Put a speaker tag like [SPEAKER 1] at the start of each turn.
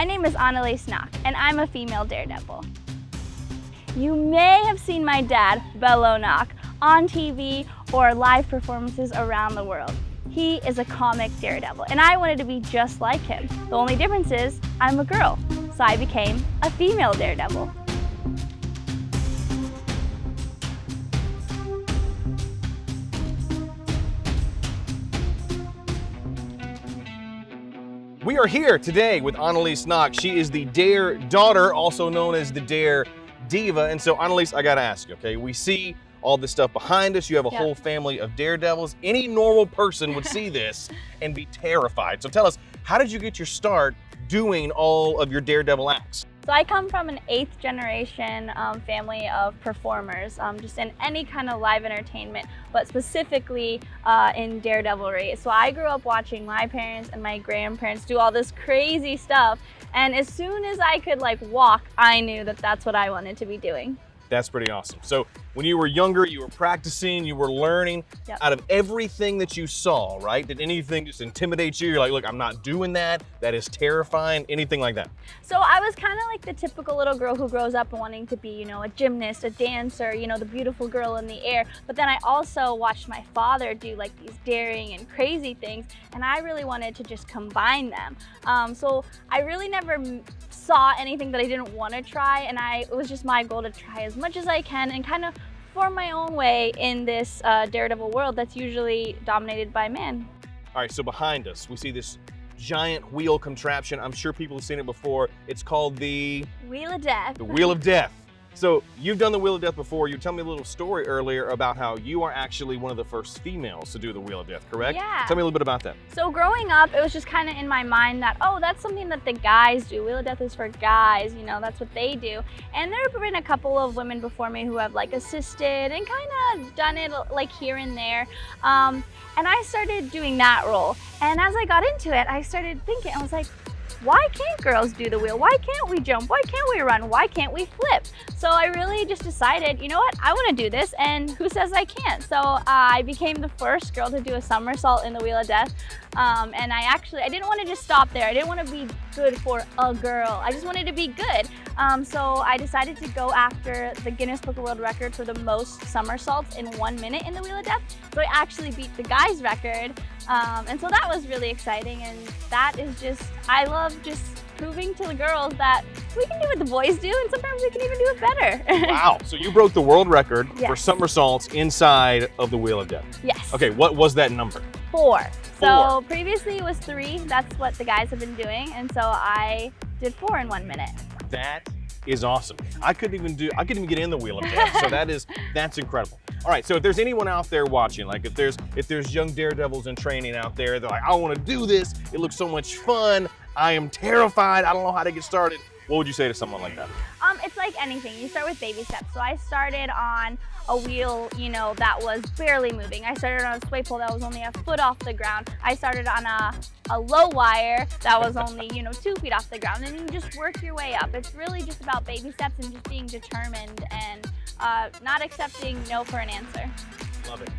[SPEAKER 1] My name is Annaliese Nock, and I'm a female daredevil. You may have seen my dad, Bello Nock, on TV or live performances around the world. He is a comic daredevil, and I wanted to be just like him. The only difference is I'm a girl, so I became a female daredevil.
[SPEAKER 2] We are here today with Annaliese Nock. She is the Dare daughter, also known as the Dare Diva. And so, Annaliese, I gotta ask you, okay? We see all this stuff behind us. You have a whole family of daredevils. Any normal person would see this and be terrified. So tell us, how did you get your start doing all of your daredevil acts?
[SPEAKER 1] So I come from an 8th generation family of performers, just in any kind of live entertainment, but specifically in daredevilry. So I grew up watching my parents and my grandparents do all this crazy stuff. And as soon as I could walk, I knew that that's what I wanted to be doing.
[SPEAKER 2] That's pretty awesome. So when you were younger, you were practicing, you were learning. Out of everything that you saw, right? Did anything just intimidate you? You're like, look, I'm not doing that. That is terrifying. Anything like that?
[SPEAKER 1] So I was kind of like the typical little girl who grows up wanting to be, a gymnast, a dancer, the beautiful girl in the air. But then I also watched my father do these daring and crazy things, and I really wanted to just combine them. So I really never saw anything that I didn't want to try, and it was just my goal to try as much as I can and kind of form my own way in this daredevil world that's usually dominated by men.
[SPEAKER 2] All right, so behind us, we see this giant wheel contraption. I'm sure people have seen it before. It's called the
[SPEAKER 1] Wheel of Death.
[SPEAKER 2] The Wheel of Death. So you've done the Wheel of Death before. You told me a little story earlier about how you are actually one of the first females to do the Wheel of Death, correct?
[SPEAKER 1] Yeah.
[SPEAKER 2] Tell me a little bit about that.
[SPEAKER 1] So growing up, it was just kind of in my mind that, oh, that's something that the guys do. Wheel of Death is for guys, that's what they do. And there have been a couple of women before me who have assisted and kind of done it here and there. And I started doing that role. And as I got into it, I started thinking, I was like, why can't girls do the wheel? Why can't we jump? Why can't we run? Why can't we flip? So I really just decided, you know what? I want to do this, and who says I can't? So I became the first girl to do a somersault in the Wheel of Death. And I didn't want to just stop there. I didn't want to be good for a girl. I just wanted to be good. So I decided to go after the Guinness World Record for the most somersaults in 1 minute in the Wheel of Death. So I actually beat the guy's record. And so that was really exciting. And that is I love just proving to the girls that we can do what the boys do, and sometimes we can even do it better.
[SPEAKER 2] Wow, so you broke the world record for somersaults inside of the Wheel of Death.
[SPEAKER 1] Yes.
[SPEAKER 2] Okay, what was that number?
[SPEAKER 1] 4. So previously it was 3. That's what the guys have been doing. And so I did 4 in 1 minute.
[SPEAKER 2] That is awesome. I couldn't even get in the Wheel of Death. So that's incredible. All right, so if there's anyone out there watching, if there's young daredevils in training out there, they're like, I want to do this. It looks so much fun. I am terrified. I don't know how to get started. What would you say to someone like that?
[SPEAKER 1] It's like anything. You start with baby steps. So I started on a wheel, that was barely moving. I started on a sway pole that was only a foot off the ground. I started on a low wire that was only, 2 feet off the ground. And you just work your way up. It's really just about baby steps and just being determined and not accepting no for an answer.
[SPEAKER 2] Love it.